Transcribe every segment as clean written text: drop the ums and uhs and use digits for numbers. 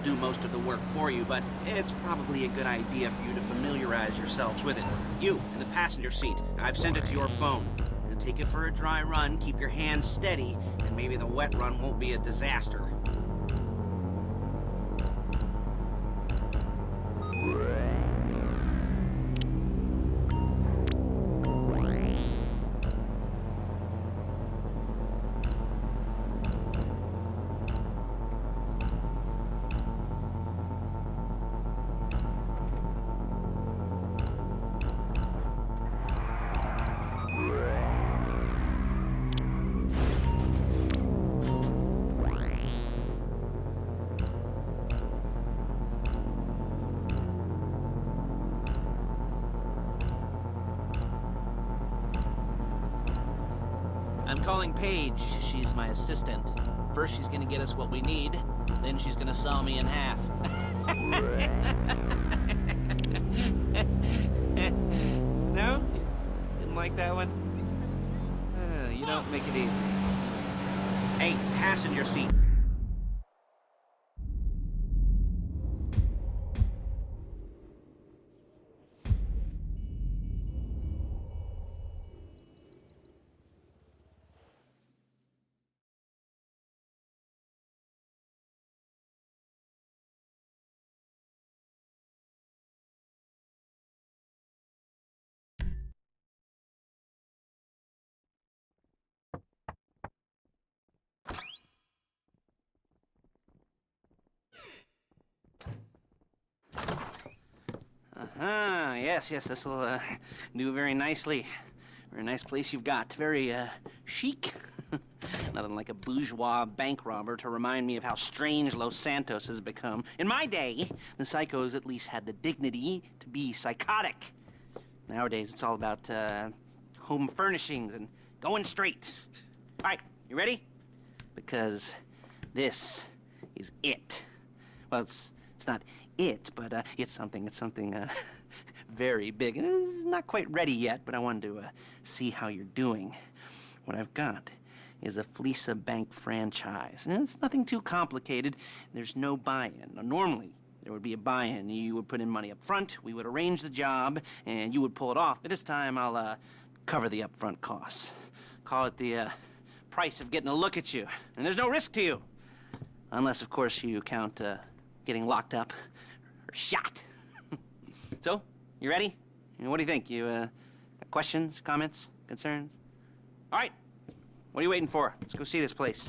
do most of the work for you, but it's probably a good idea for you to familiarize yourselves with it. You, in the passenger seat, I've sent it to your phone. Take it for a dry run, keep your hands steady, and maybe the wet run won't be a disaster. I'm calling Paige. She's my assistant. First she's gonna get us what we need, then she's gonna saw me in half. No? Didn't like that one? You don't make it easy. Hey, passenger seat. Yes, this will do very nicely. Very nice place you've got. Very chic. Nothing like a bourgeois bank robber to remind me of how strange Los Santos has become. In my day, the psychos at least had the dignity to be psychotic. Nowadays, it's all about home furnishings and going straight. All right, you ready? Because this is it. Well, it's not it, but it's something very big. It's not quite ready yet, but I wanted to see how you're doing. What I've got is a Fleece Bank franchise. And it's nothing too complicated. There's no buy-in. Now, normally, there would be a buy-in. You would put in money up front, we would arrange the job, and you would pull it off. But this time, I'll cover the upfront costs. Call it the price of getting a look at you. And there's no risk to you. Unless, of course, you count getting locked up or shot. So, you ready? What do you think? You got questions, comments, concerns? All right. What are you waiting for? Let's go see this place.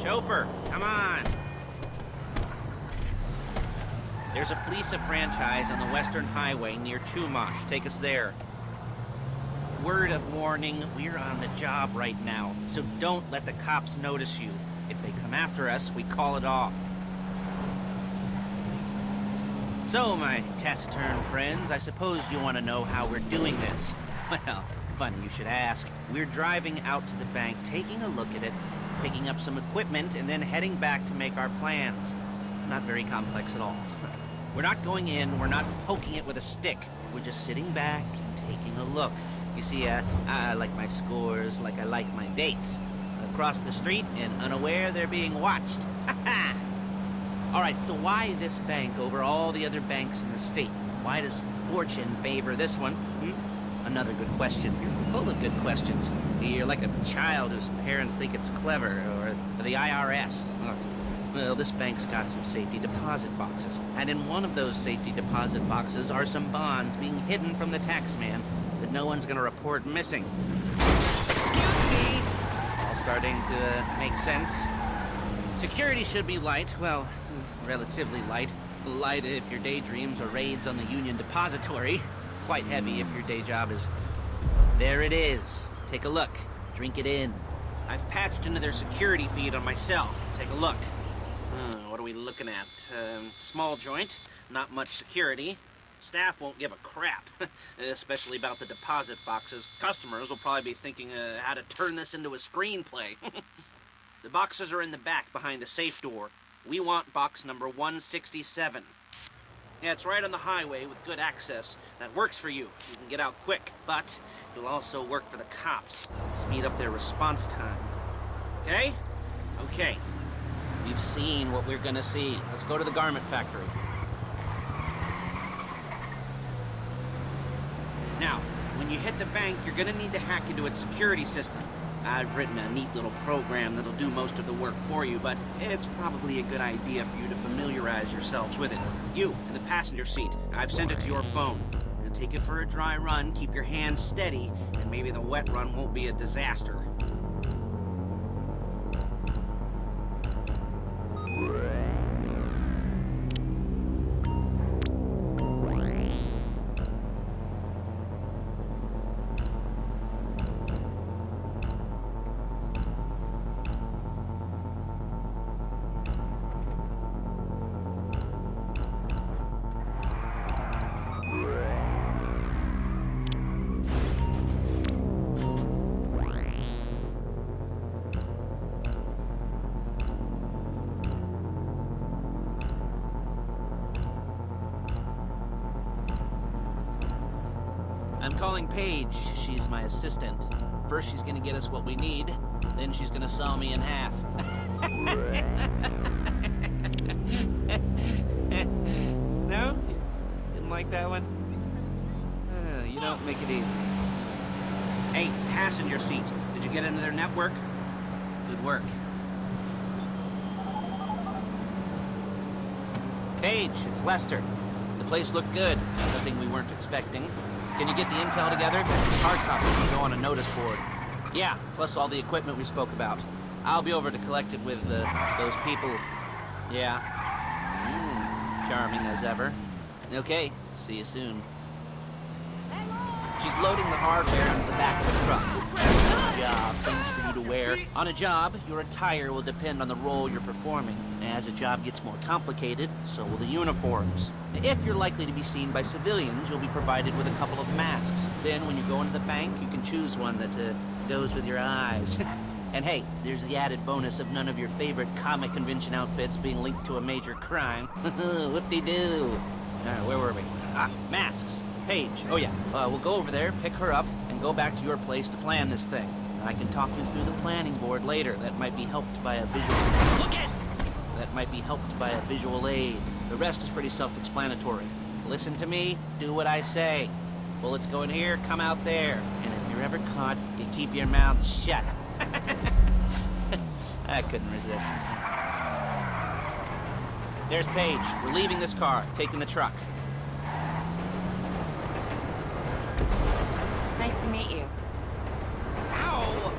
Chauffeur, come on. There's a Fleece franchise on the Western Highway near Chumash. Take us there. Word of warning, we're on the job right now, so don't let the cops notice you. If they come after us, we call it off. So, my taciturn friends, I suppose you want to know how we're doing this. Well, funny you should ask. We're driving out to the bank, taking a look at it, picking up some equipment, and then heading back to make our plans. Not very complex at all. We're not going in, we're not poking it with a stick. We're just sitting back and taking a look. You see, I like my scores like I like my dates. Across the street and unaware they're being watched. All right, so why this bank over all the other banks in the state? Why does fortune favor this one? Another good question. You're full of good questions. You're like a child whose parents think it's clever, or the IRS. Well, this bank's got some safety deposit boxes, and in one of those safety deposit boxes are some bonds being hidden from the tax man that no one's gonna report missing. Excuse me! All starting to make sense. Security should be light, well, relatively light. Light if your daydreams or raids on the Union Depository. Quite heavy if your day job is... There it is. Take a look. Drink it in. I've patched into their security feed on my cell. Take a look. What are we looking at? Small joint, not much security. Staff won't give a crap, especially about the deposit boxes. Customers will probably be thinking how to turn this into a screenplay. The boxes are in the back behind a safe door. We want box number 167. Yeah, it's right on the highway with good access. That works for you. You can get out quick, but it'll also work for the cops. Speed up their response time. Okay? Okay. We've seen what we're gonna see. Let's go to the garment factory. Now, when you hit the bank, you're gonna need to hack into its security system. I've written a neat little program that'll do most of the work for you, but it's probably a good idea for you to familiarize yourselves with it. You, in the passenger seat, I've sent it to your phone. Now take it for a dry run, keep your hands steady, and maybe the wet run won't be a disaster. I'm calling Paige. She's my assistant. First she's gonna get us what we need, then she's gonna saw me in half. No? Didn't like that one? You don't make it easy. Hey, passenger seat. Did you get into their network? Good work. Paige, it's Lester. The place looked good. Nothing we weren't expecting. Can you get the intel together? Hard copy can go on a notice board. Yeah, plus all the equipment we spoke about. I'll be over to collect it with those people. Yeah. Charming as ever. Okay, see you soon. She's loading the hardware into the back of the truck. Job, things for you to wear. On a job, your attire will depend on the role you're performing. As a job gets more complicated, so will the uniforms. If you're likely to be seen by civilians, you'll be provided with a couple of masks. Then, when you go into the bank, you can choose one that goes with your eyes. And hey, there's the added bonus of none of your favorite comic convention outfits being linked to a major crime. Whoop-de-doo. Where were we? Masks. Paige. Oh yeah, we'll go over there, pick her up, and go back to your place to plan this thing. I can talk you through the planning board later. That might be helped by a visual... Look it! That might be helped by a visual aid. The rest is pretty self-explanatory. Listen to me, do what I say. Bullets go in here, come out there. And if you're ever caught, you keep your mouth shut. I couldn't resist. There's Paige. We're leaving this car, taking the truck. Nice to meet you. Ow!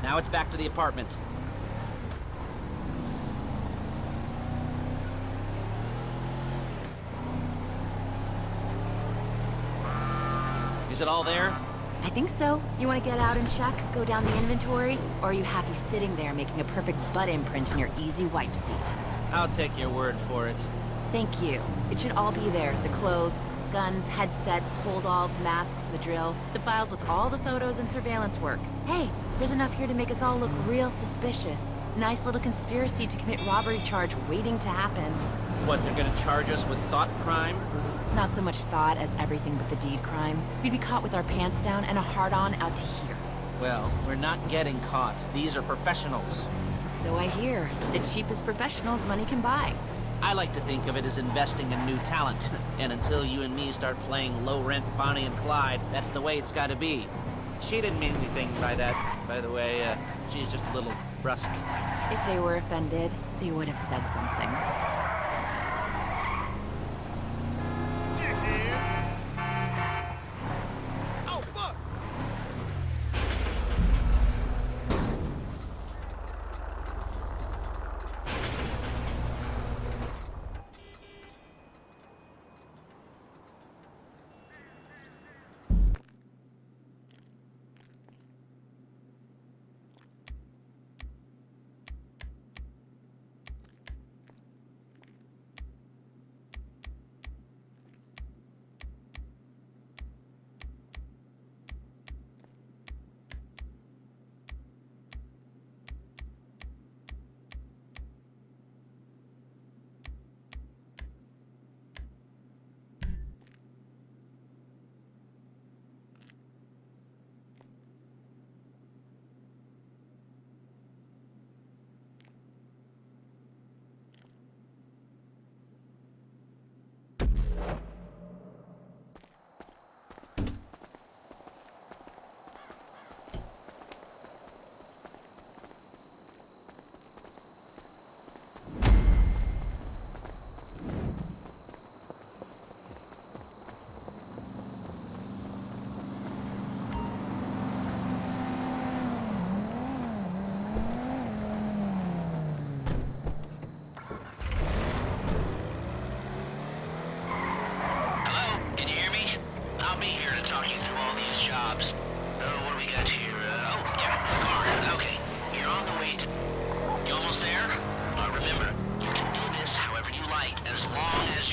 Now it's back to the apartment. Is it all there? I think so. You want to get out and check, go down the inventory? Or are you happy sitting there making a perfect butt imprint in your easy wipe seat? I'll take your word for it. Thank you. It should all be there. The clothes, guns, headsets, holdalls, masks, the drill. The files with all the photos and surveillance work. Hey, there's enough here to make us all look real suspicious. Nice little conspiracy to commit robbery charge waiting to happen. What, they're gonna charge us with thought crime? Not so much thought as everything but the deed crime. We'd be caught with our pants down and a hard-on out to here. Well, we're not getting caught. These are professionals. So I hear. The cheapest professionals money can buy. I like to think of it as investing in new talent. And until you and me start playing low-rent Bonnie and Clyde, that's the way it's gotta be. She didn't mean anything by that, by the way. She's just a little brusque. If they were offended, they would have said something.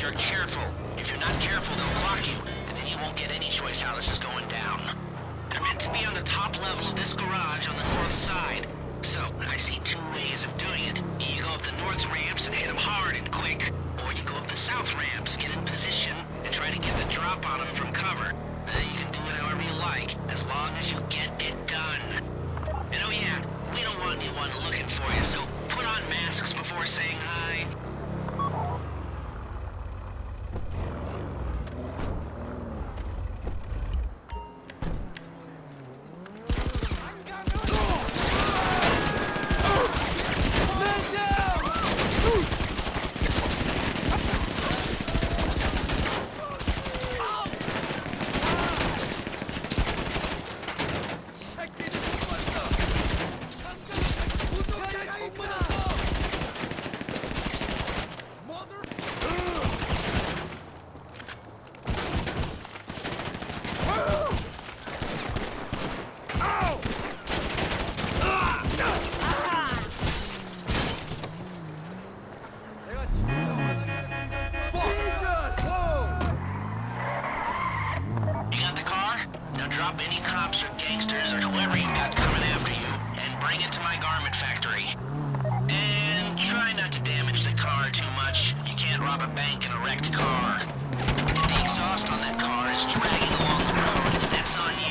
You're careful. If you're not careful, they'll clock you, and then you won't get any choice how this is going down. They're meant to be on the top level of this garage on the north side. So, I see two ways of doing it. You go up the north ramps and hit them hard and quick, or you go up the south ramps, get in position, and try to get the drop on them from cover. You can do it however you like, as long as you get it done. And oh yeah, we don't want anyone looking for you, so put on masks before saying hi. Drop any cops or gangsters or whoever you've got coming after you, and bring it to my garment factory. And try not to damage the car too much. You can't rob a bank in a wrecked car. If the exhaust on that car is dragging along the road, that's on you.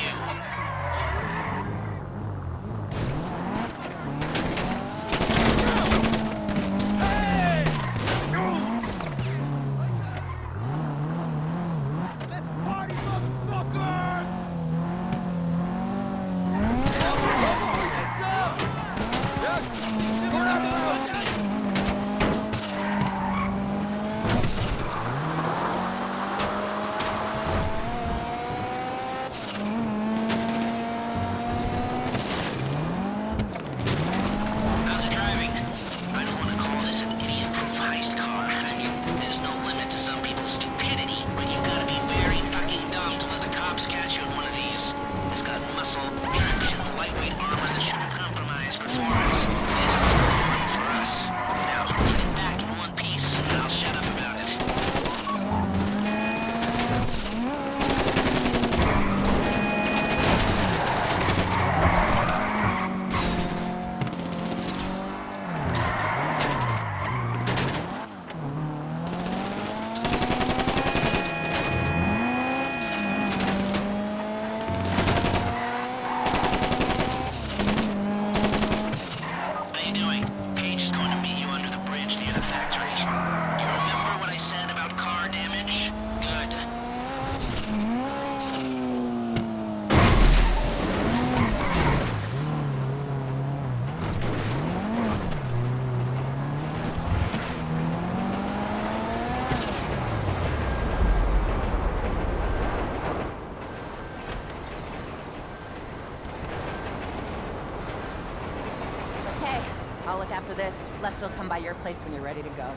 after this. Lester will come by your place when you're ready to go.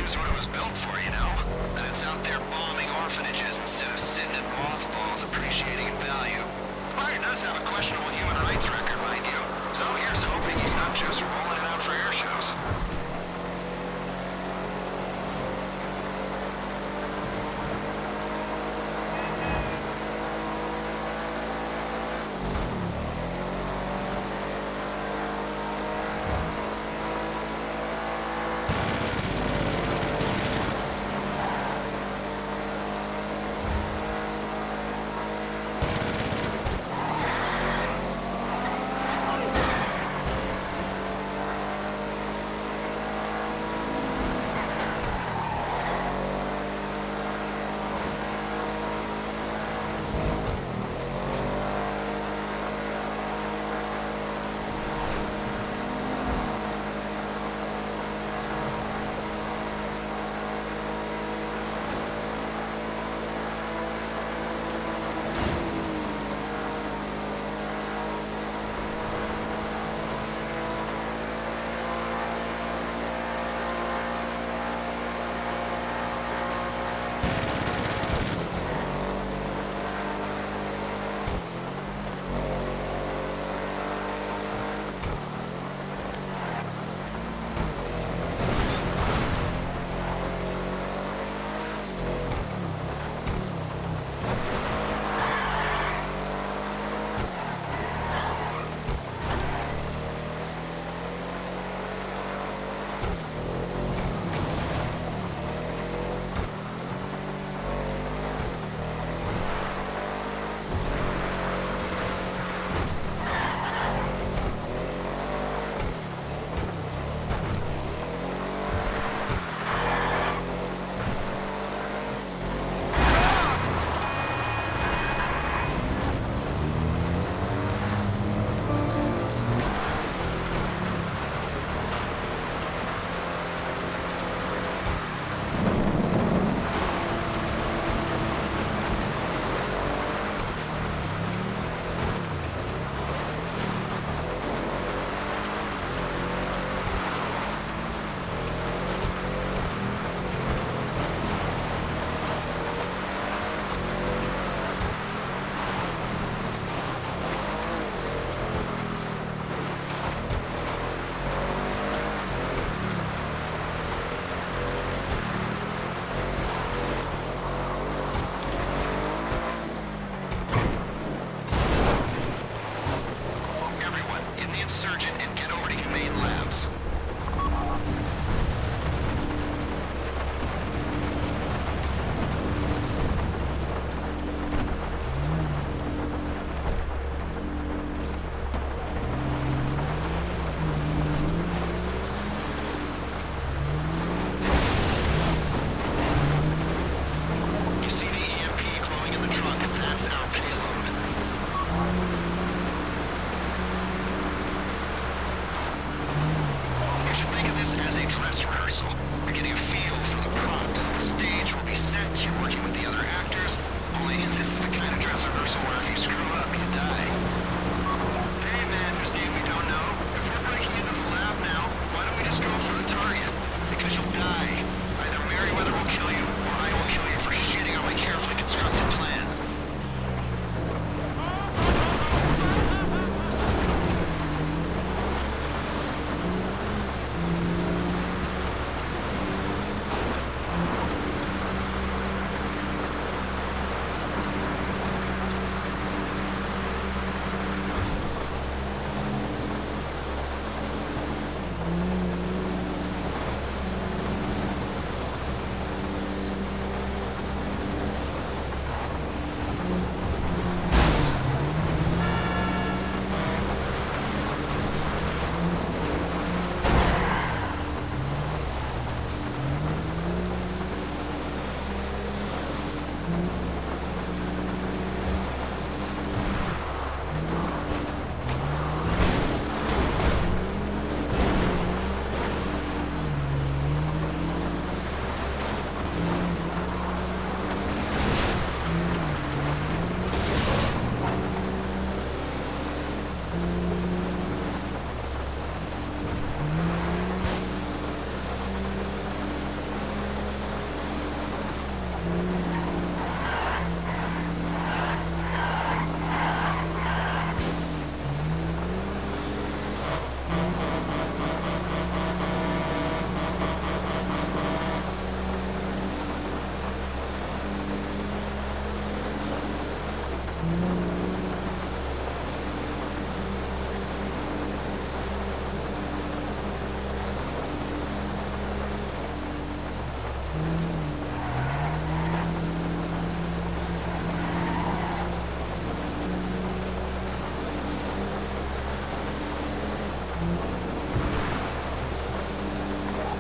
used what it was built for, you know? And it's out there bombing orphanages instead of sitting in mothballs appreciating in value. The buyer does have a questionable human rights record, mind you. So here's hoping he's not just rolling it out for air shows.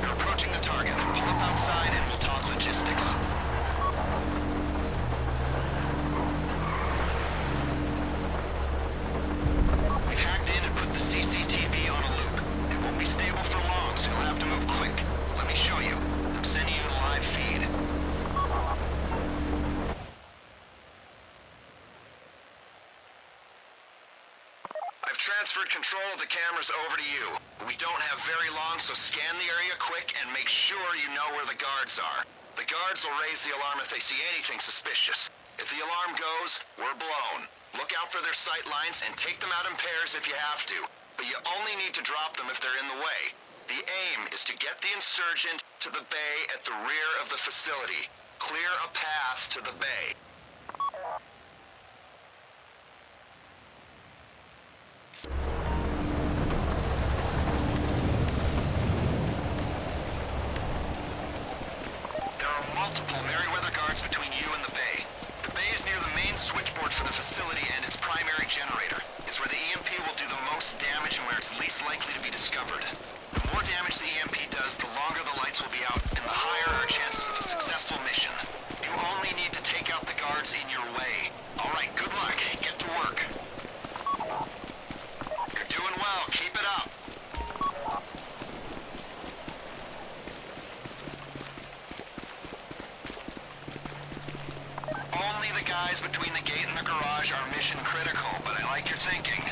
You're approaching the target. Pull up outside and we'll talk logistics. We've hacked in and put the CCTV on a loop. It won't be stable for long, so you'll have to move quick. Let me show you. I'm sending you the live feed. I've transferred control of the cameras over to you. We don't have very long, so scan the area quick and make sure you know where the guards are. The guards will raise the alarm if they see anything suspicious. If the alarm goes, we're blown. Look out for their sight lines and take them out in pairs if you have to. But you only need to drop them if they're in the way. The aim is to get the insurgent to the bay at the rear of the facility. Clear a path to the bay. There are multiple Merryweather guards between you and the bay. The bay is near the main switchboard for the facility and its primary generator. It's where the EMP will do the most damage and where it's least likely to be discovered. The more damage the EMP does, the longer the lights will be out, and the higher our chances of a successful mission. You only need to take out the guards in your way. All right, good luck. Get to work. You're doing well. Keep it up. Only the guys between the gate and the garage are mission critical, but I like your thinking.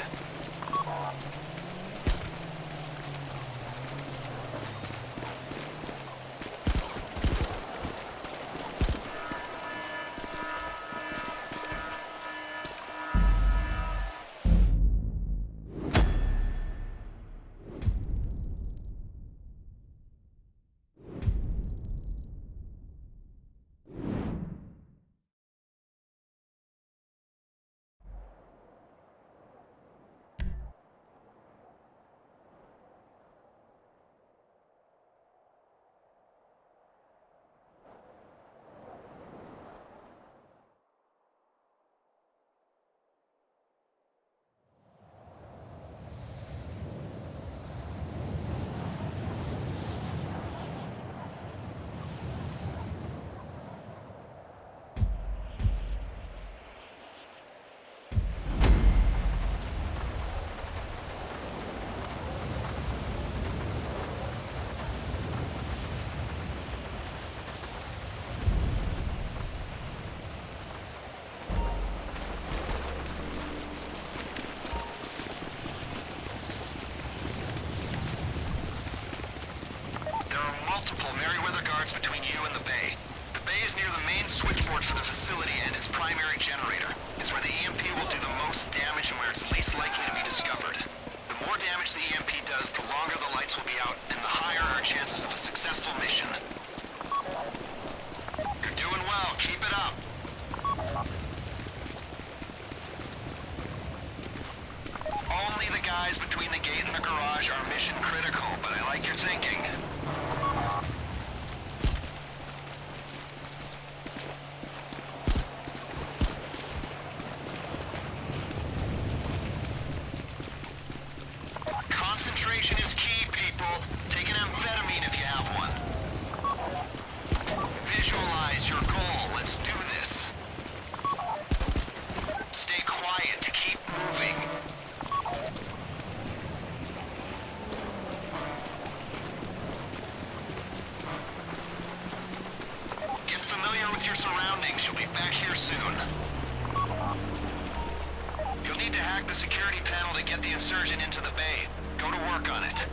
Multiple Merryweather guards between you and the bay. The bay is near the main switchboard for the facility and its primary generator. It's where the EMP will do the most damage and where it's least likely to be discovered. The more damage the EMP does, the longer the lights will be out, and the higher our chances of a successful mission. You're doing well. Keep it up. Only the guys between the gate and the garage are mission critical, but I like your thinking. Concentration is key, people. Take an amphetamine if you have one. Visualize your goal. Let's do this. Stay quiet. Keep moving. Get familiar with your surroundings. You'll be back here soon. You'll need to hack the security panel to get the insurgent into the bay. Go to work on it.